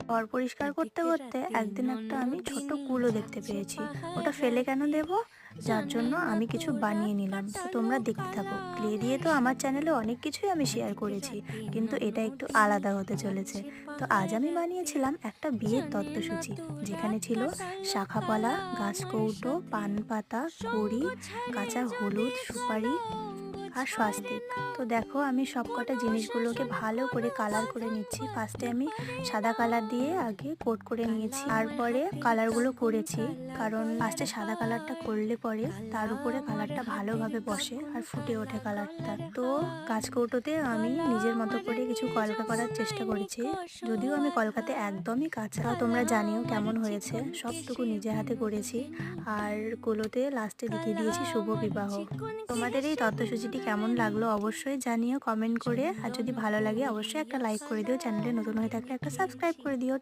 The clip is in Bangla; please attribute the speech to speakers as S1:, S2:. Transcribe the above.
S1: ঘর পরিষ্কার করতে করতে একদিন একটা আমি ছোট কুলো দেখতে পেয়েছি। ওটা ফেলে কেন দেব, যার জন্য আমি কিছু বানিয়ে নিলাম। তো তোমরা দেখতে থাকো। ক্লে দিয়ে তো আমার চ্যানেলে অনেক কিছুই আমি শেয়ার করেছি, কিন্তু এটা একটু আলাদা হতে চলেছে। তো আজ আমি বানিয়েছিলাম একটা বিয়ের তত্ত্বসূচি, যেখানে ছিল শাখাপলা, গাছকৌটো, পান পাতা, কড়ি, কাঁচা হলুদ, সুপারি আর স্বাস্তিক। তো দেখো আমি সবকটা জিনিসগুলোকে ভালো করে কালার করে নিচ্ছি। ফার্স্টে আমি সাদা কালার দিয়ে আগে কোট করে নিয়েছি, তারপরে কালারগুলো করেছি, কারণ ফার্স্টে সাদা কালারটা করলে পরে তার উপরে কালারটা ভালোভাবে বসে আর ফুটে ওঠে কালারটা। তো কাঁচকৌটোতে আমি নিজের মতো করে কিছু কলকা করার চেষ্টা করেছি, যদিও আমি কলকাতে একদমই কাঁচা। তোমরা জানিও কেমন হয়েছে, সবটুকু নিজে হাতে করেছি। আর কুলোতে লাস্টে লিখে দিয়েছি শুভ বিবাহ। তোমাদের এই তথ্যসূচিটি কেমন লাগলো অবশ্যই জানিও কমেন্ট করে, আর যদি ভালো লাগে অবশ্যই একটা লাইক করে দিও, চ্যানেলে নতুন হয়ে থাকলে একটা সাবস্ক্রাইব করে দিও।